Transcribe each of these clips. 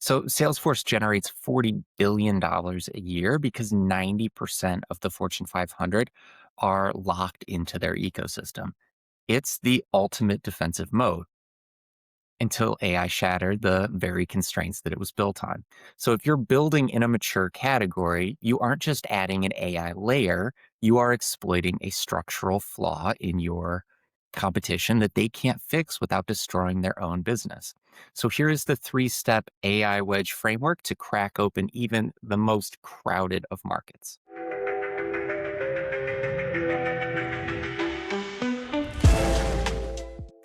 So Salesforce generates $40 billion a year because 90% of the Fortune 500 are locked into their ecosystem. It's the ultimate defensive mode until AI shattered the very constraints that it was built on. So if you're building in a mature category, you aren't just adding an AI layer, you are exploiting a structural flaw in your competition that they can't fix without destroying their own business. So here is the three-step AI wedge framework to crack open even the most crowded of markets.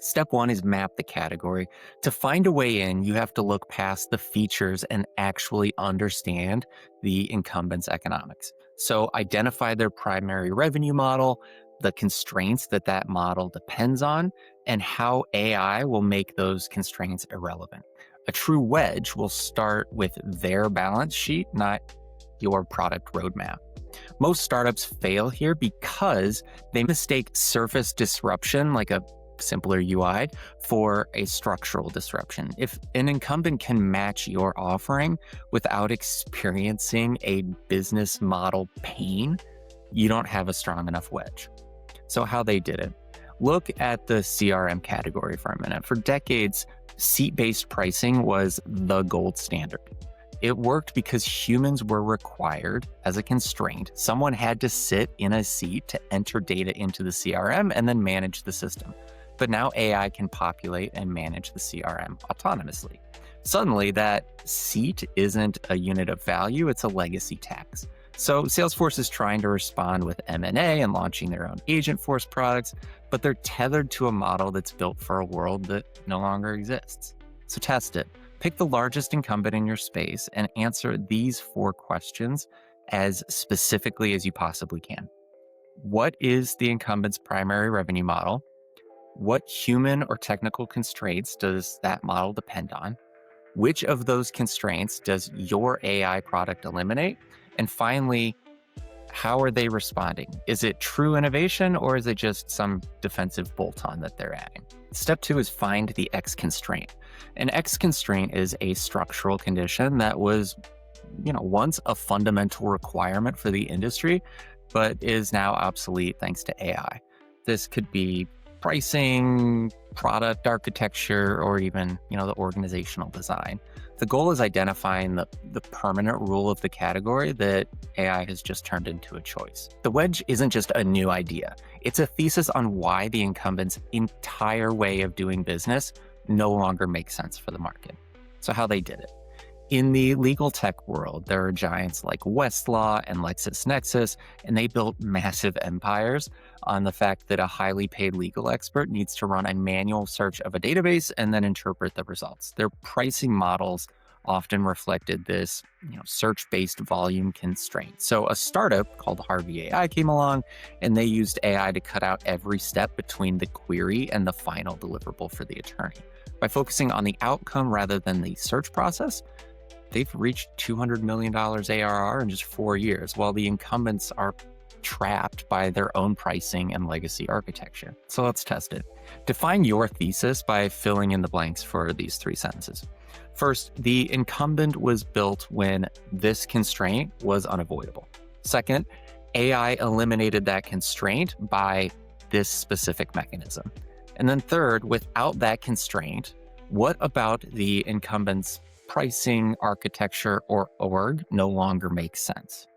Step one is map the category. To find a way in, you have to look past the features and actually understand the incumbent's economics. So identify their primary revenue model, the constraints that that model depends on, and how AI will make those constraints irrelevant. A true wedge will start with their balance sheet, not your product roadmap. Most startups fail here because they mistake surface disruption, like a simpler UI, for a structural disruption. If an incumbent can match your offering without experiencing a business model pain, you don't have a strong enough wedge. So, how they did it. Look at the CRM category for a minute. For decades, seat based pricing was the gold standard. It worked because humans were required as a constraint. Someone had to sit in a seat to enter data into the CRM and then manage the system. But now AI can populate and manage the CRM autonomously. Suddenly, that seat isn't a unit of value, it's a legacy tax. So Salesforce is trying to respond with M&A and launching their own Agentforce products, but they're tethered to a model that's built for a world that no longer exists. So test it. Pick the largest incumbent in your space and answer these four questions as specifically as you possibly can. What is the incumbent's primary revenue model? What human or technical constraints does that model depend on? Which of those constraints does your AI product eliminate? And finally, how are they responding? Is it true innovation or is it just some defensive bolt-on that they're adding? Step two is find the ex-constraint. An ex-constraint is a structural condition that was, once a fundamental requirement for the industry, but is now obsolete thanks to AI. This could be pricing, product architecture, or even, the organizational design. The goal is identifying the permanent rule of the category that AI has just turned into a choice. The wedge isn't just a new idea. It's a thesis on why the incumbent's entire way of doing business no longer makes sense for the market. So how they did it. In the legal tech world, there are giants like Westlaw and LexisNexis, and they built massive empires on the fact that a highly paid legal expert needs to run a manual search of a database and then interpret the results. Their pricing models often reflected this, search-based volume constraint. So a startup called Harvey AI came along, and they used AI to cut out every step between the query and the final deliverable for the attorney. By focusing on the outcome rather than the search process, they've reached $200 million ARR in just 4 years, while the incumbents are trapped by their own pricing and legacy architecture. So let's test it. Define your thesis by filling in the blanks for these 3 sentences. First, the incumbent was built when this constraint was unavoidable. Second, AI eliminated that constraint by this specific mechanism. And then third, without that constraint, what about the incumbent's pricing, architecture, or org no longer makes sense?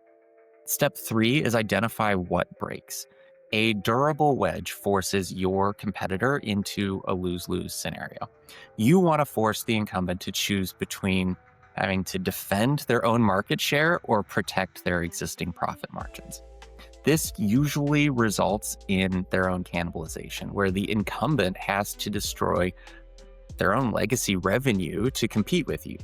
Step 3 is identify what breaks. A durable wedge forces your competitor into a lose-lose scenario. You want to force the incumbent to choose between having to defend their own market share or protect their existing profit margins. This usually results in their own cannibalization, where the incumbent has to destroy their own legacy revenue to compete with you.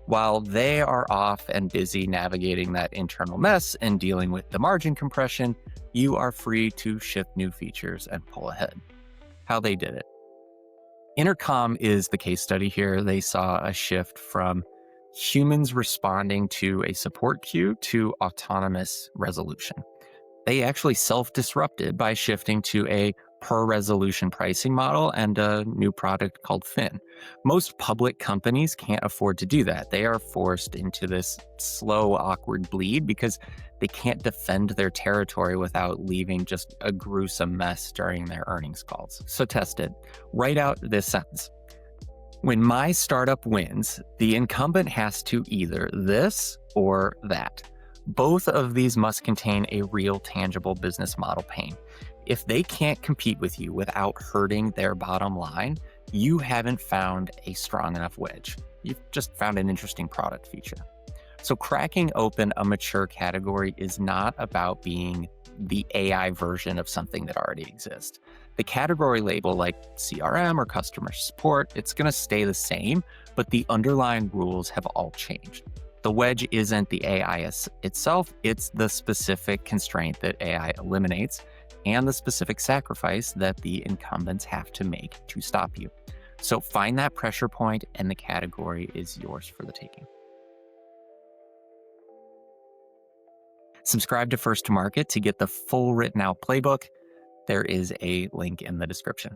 While they are off and busy navigating that internal mess and dealing with the margin compression, you are free to ship new features and pull ahead. How they did it. Intercom is the case study here. They saw a shift from humans responding to a support queue to autonomous resolution. They actually self-disrupted by shifting to a per resolution pricing model, and a new product called Fin. Most public companies can't afford to do that. They are forced into this slow, awkward bleed because they can't defend their territory without leaving just a gruesome mess during their earnings calls. So test it. Write out this sentence. When my startup wins, the incumbent has to either this or that. Both of these must contain a real tangible business model pain. If they can't compete with you without hurting their bottom line, you haven't found a strong enough wedge. You've just found an interesting product feature. So cracking open a mature category is not about being the AI version of something that already exists. The category label, like CRM or customer support, it's going to stay the same, but the underlying rules have all changed. The wedge isn't the AI itself, it's the specific constraint that AI eliminates and the specific sacrifice that the incumbents have to make to stop you. So find that pressure point, and the category is yours for the taking. Subscribe to First to Market to get the full written out playbook. There is a link in the description.